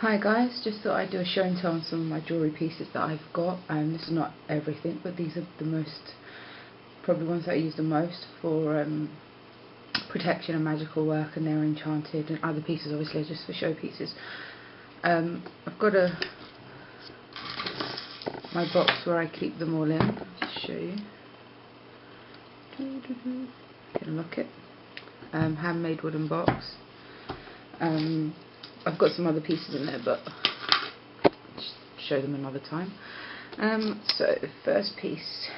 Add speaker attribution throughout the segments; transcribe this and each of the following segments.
Speaker 1: Hi guys, just thought I'd do a show and tell on some of my jewellery pieces that I've got. This is not everything, but these are the most, probably ones that I use the most for protection and magical work, and they're enchanted, and other pieces obviously are just for show pieces. I've got my box where I keep them all in. I'll just show you. Can lock it. Handmade wooden box. I've got some other pieces in there, but I'll just show them another time. So the first piece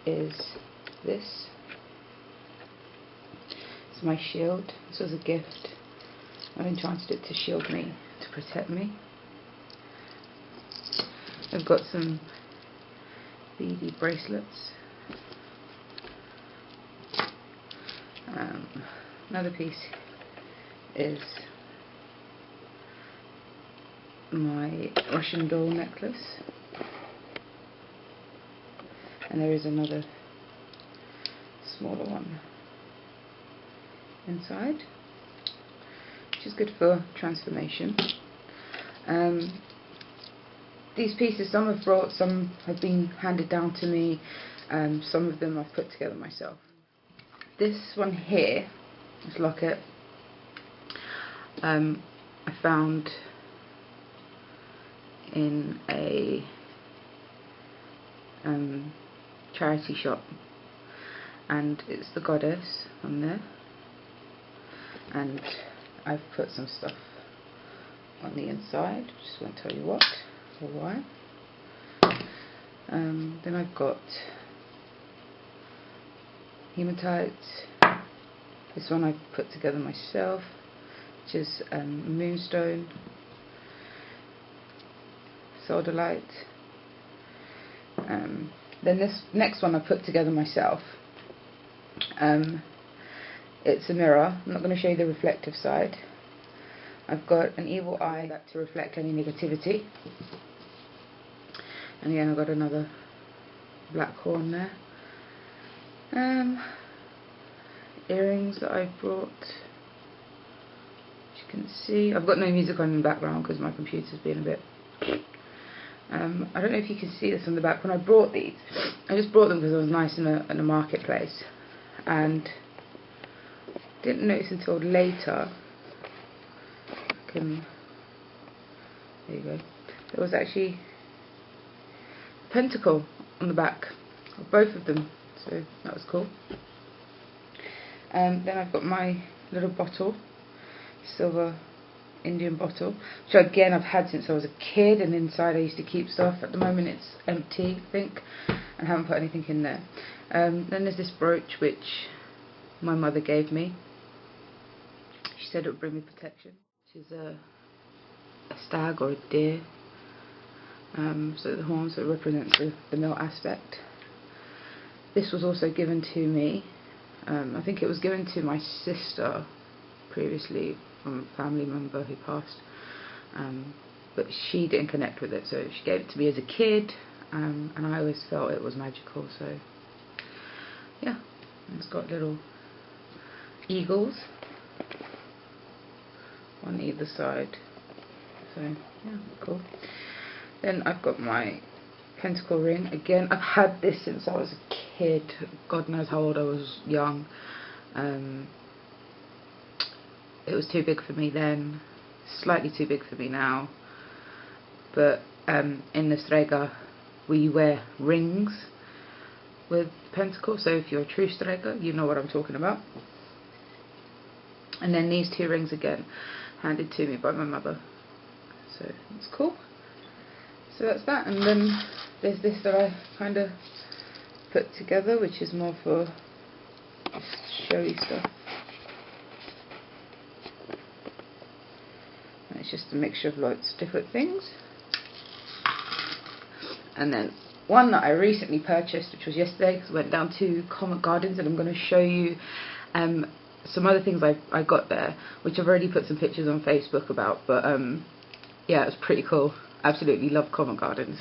Speaker 1: is this. It's my shield. This was a gift. I've enchanted it to shield me, to protect me. I've got some beady bracelets. Another piece is my Russian doll necklace, and there is another smaller one inside, which is good for transformation. These pieces, some I've brought, some have been handed down to me, some of them I've put together myself. This one here, this locket, I found in a charity shop, and it's the goddess on there, and I've put some stuff on the inside, just won't tell you what or why. Then I've got hematite. This one I put together myself, which is moonstone, sodalite. Then this next one I put together myself. It's a mirror. I'm not going to show you the reflective side. I've got an evil eye that to reflect any negativity, and again I've got another black horn there. Earrings that I've brought. As you can see, I've got no music on in the background because my computer's being a bit. I don't know if you can see this on the back. When I brought these, I just brought them because it was nice in a marketplace, and didn't notice until later. There you go. There was actually a pentacle on the back of both of them, so that was cool. Then I've got my little bottle, silver Indian bottle, which again I've had since I was a kid, and inside I used to keep stuff. At the moment it's empty, I think, and haven't put anything in there. Then there's this brooch which my mother gave me. She said it would bring me protection. Which is a stag or a deer. So the horns, that represents the male aspect. This was also given to me. I think it was given to my sister previously from a family member who passed, but she didn't connect with it, so she gave it to me as a kid, and I always felt it was magical. So yeah, it's got little eagles on either side, so yeah, cool. Then I've got my pentacle ring. Again, I've had this since I was a kid. God knows how old I was young. It was too big for me then, slightly too big for me now, but in the Strega we wear rings with pentacles, so if you're a true Strega you know what I'm talking about. And then these two rings again, handed to me by my mother, so it's cool. So that's that, and then there's this that I kind of put together, which is more for just showy stuff. And it's just a mixture of lots of different things. And then one that I recently purchased, which was yesterday, because I went down to Covent Gardens, and I'm going to show you some other things I got there, which I've already put some pictures on Facebook about, but yeah, it was pretty cool. Absolutely love Covent Gardens.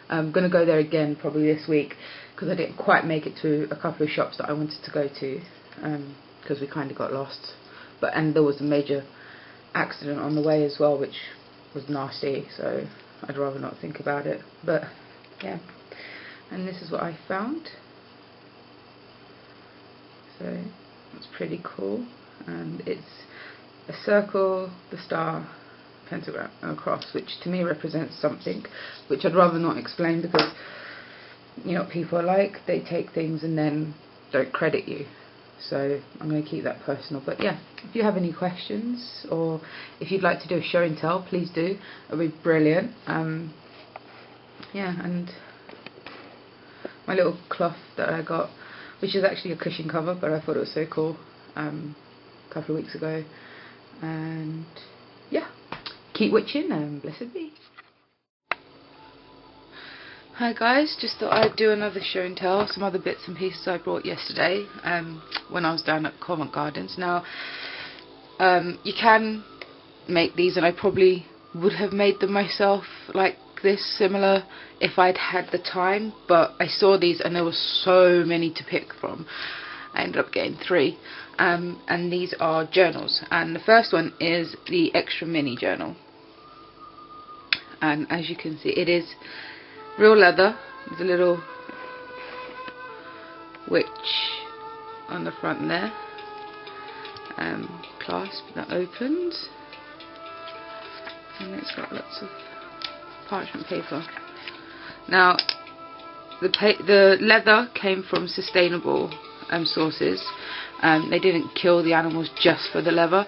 Speaker 1: I'm going to go there again probably this week, because I didn't quite make it to a couple of shops that I wanted to go to, because we kind of got lost. And there was a major accident on the way as well, which was nasty, so I'd rather not think about it. But yeah, and this is what I found, so it's pretty cool. And it's a circle, the star, pentagram and a cross, which to me represents something, which I'd rather not explain, because you know what people are like, they take things and then don't credit you. So I'm going to keep that personal. But yeah, if you have any questions, or if you'd like to do a show and tell, please do. It'll be brilliant. Yeah, and my little cloth that I got, which is actually a cushion cover, but I thought it was so cool, a couple of weeks ago. And yeah, keep witching and blessed be. Hi guys, just thought I'd do another show and tell, some other bits and pieces I brought yesterday when I was down at Covent Gardens. Now, you can make these, and I probably would have made them myself like this, similar, if I'd had the time, but I saw these and there were so many to pick from. I ended up getting 3, and these are journals, and the first one is the extra mini journal, and as you can see, it is real leather. There's a little witch on the front there, clasp that opens, and it's got lots of parchment paper. Now the leather came from sustainable sources. They didn't kill the animals just for the leather.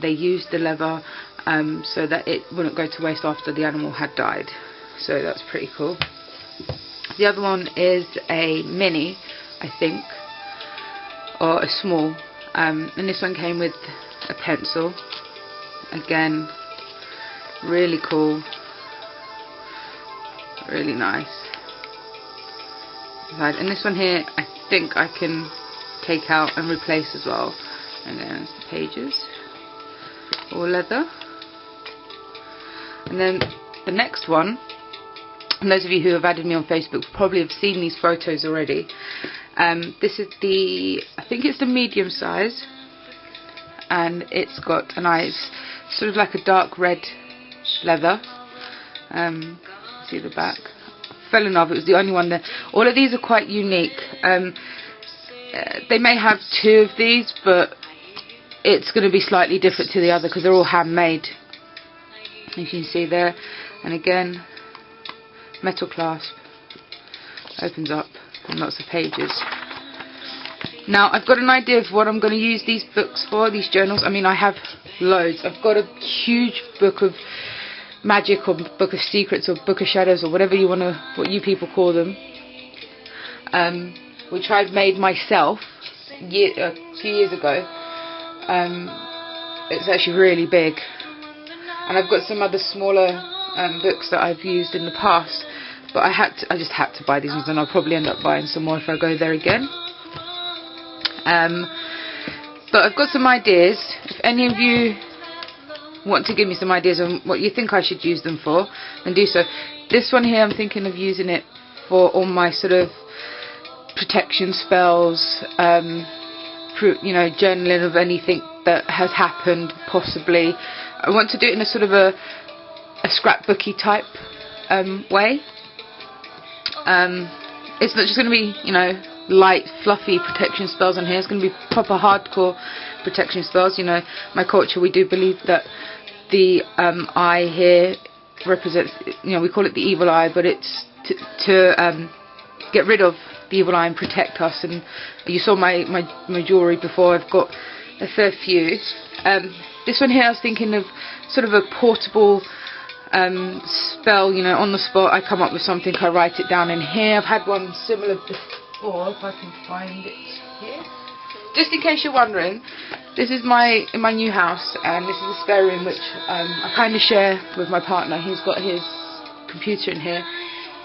Speaker 1: They used the leather so that it wouldn't go to waste after the animal had died. So that's pretty cool. The other one is a mini, I think, or a small, and this one came with a pencil. Again, really cool, really nice. And this one here, I think I can take out and replace as well. And then the pages, all leather. And then the next one, and those of you who have added me on Facebook probably have seen these photos already. This is the, I think it's the medium size, and it's got an eyes, sort of like a dark red leather. See the back. Fell in love. It was the only one there. All of these are quite unique. They may have 2 of these, but it's going to be slightly different to the other because they're all handmade. You can see there, and again, metal clasp, opens up, and lots of pages. Now I've got an idea of what I'm going to use these books for, these journals. I mean, I have loads. I've got a huge book of magic, or book of secrets, or book of shadows, or whatever you want to, what you people call them, which I've made myself a few years ago. It's actually really big, and I've got some other smaller books that I've used in the past, but I just had to buy these ones, and I'll probably end up buying some more if I go there again. But I've got some ideas. If any of you want to give me some ideas on what you think I should use them for, then do so. This one here, I'm thinking of using it for all my sort of protection spells, you know, journaling of anything that has happened, possibly. I want to do it in a sort of a scrapbooky type way. It's not just going to be, you know, light, fluffy protection spells on here. It's going to be proper hardcore protection spells. You know, my culture, we do believe that the eye here represents, you know, we call it the evil eye, but it's to get rid of the evil eye and protect us. And you saw my jewellery before. I've got a fair few. This one here, I was thinking of sort of a portable spell, you know, on the spot. I come up with something, I write it down in here. I've had one similar before, if I can find it here. Just in case you're wondering, this is in my new house, and this is a spare room which I kind of share with my partner. He's got his computer in here,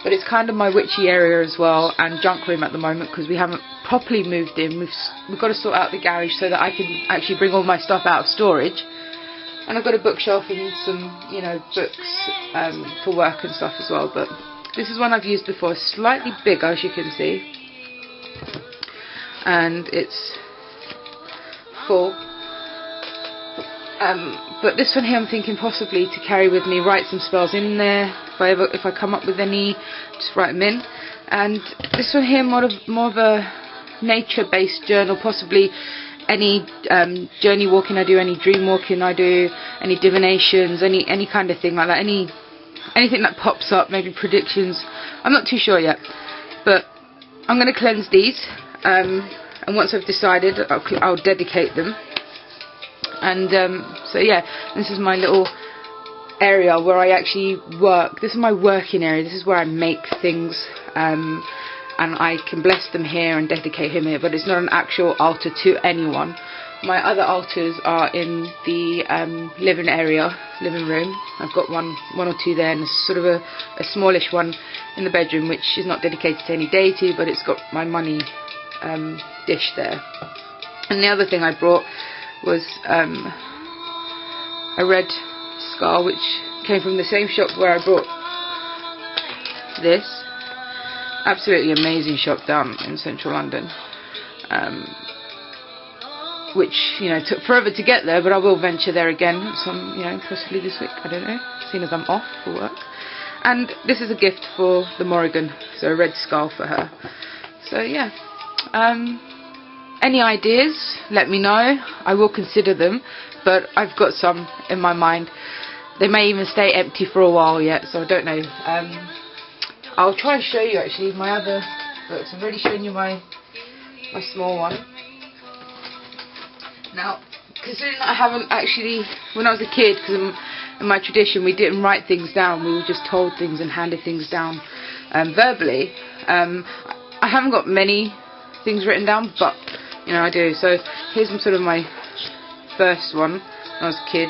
Speaker 1: but it's kind of my witchy area as well, and junk room at the moment, because we haven't properly moved in. We've got to sort out the garage so that I can actually bring all my stuff out of storage. And I've got a bookshelf and some, you know, books for work and stuff as well. But this is one I've used before, slightly bigger, as you can see, and it's full. But this one here I'm thinking possibly to carry with me, write some spells in there. If I come up with any, just write them in. And this one here more of a nature-based journal, possibly any journey walking I do, any dream walking I do, any divinations, any kind of thing like that, anything that pops up, maybe predictions. I'm not too sure yet, but I'm going to cleanse these, and once I've decided, I'll dedicate them. And so yeah, this is my little area where I actually work. This is my working area. This is where I make things, and I can bless them here and dedicate him here, but it's not an actual altar to anyone. My other altars are in the living room. I've got one or two there, and sort of a smallish one in the bedroom, which is not dedicated to any deity, but it's got my money dish there. And the other thing I brought was a red skull, which came from the same shop where I brought this. Absolutely amazing shop down in central London, which, you know, took forever to get there, but I will venture there again possibly this week, I don't know, seeing as I'm off for work. And this is a gift for the Morrigan, so a red skull for her. So yeah, any ideas, let me know. I will consider them, but I've got some in my mind. They may even stay empty for a while yet, so I don't know. I'll try and show you actually my other books. I've already shown you my small one. Now, considering that I haven't actually, when I was a kid, because in my tradition we didn't write things down, we were just told things and handed things down verbally. I haven't got many things written down, but you know, I do. So here's sort of my first one when I was a kid.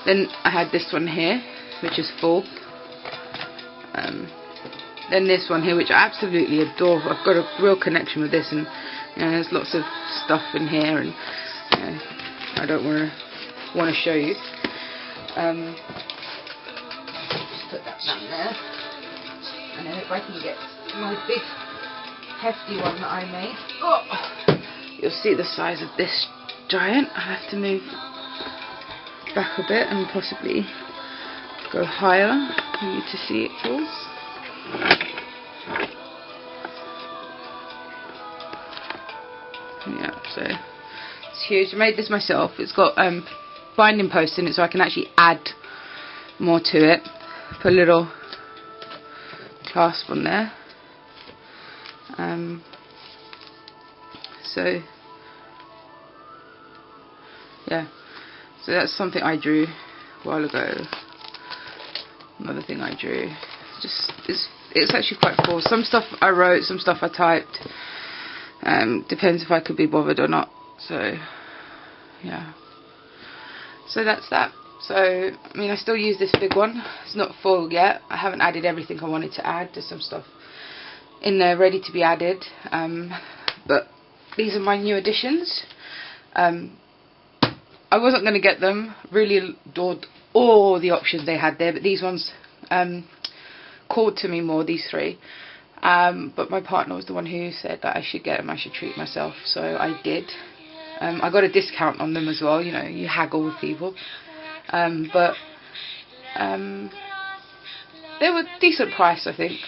Speaker 1: Then I had this one here, which is full. Then this one here, which I absolutely adore. I've got a real connection with this, and you know, there's lots of stuff in here, and you know, I don't want to show you. Just put that down there, and then if I can get my big hefty one that I made. Oh, you'll see the size of this giant. I have to move back a bit and possibly go higher for you to see it, Jules. Yeah, so it's huge. I made this myself. It's got binding posts in it, so I can actually add more to it. Put a little clasp on there. So yeah, so that's something I drew a while ago. Another thing I drew. It's actually quite full. Some stuff I wrote, some stuff I typed. Depends if I could be bothered or not. So yeah. So that's that. So I mean, I still use this big one. It's not full yet. I haven't added everything I wanted to add. There's some stuff in there ready to be added. But these are my new additions. I wasn't going to get them. Really adored all the options they had there, but these ones called to me more, these three. But my partner was the one who said that I should get them, I should treat myself, so I did. I got a discount on them as well, you know, you haggle with people. But they were decent price, I think.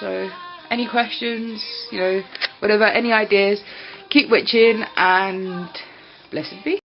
Speaker 1: So any questions, you know, whatever, any ideas, keep witching, and blessed be.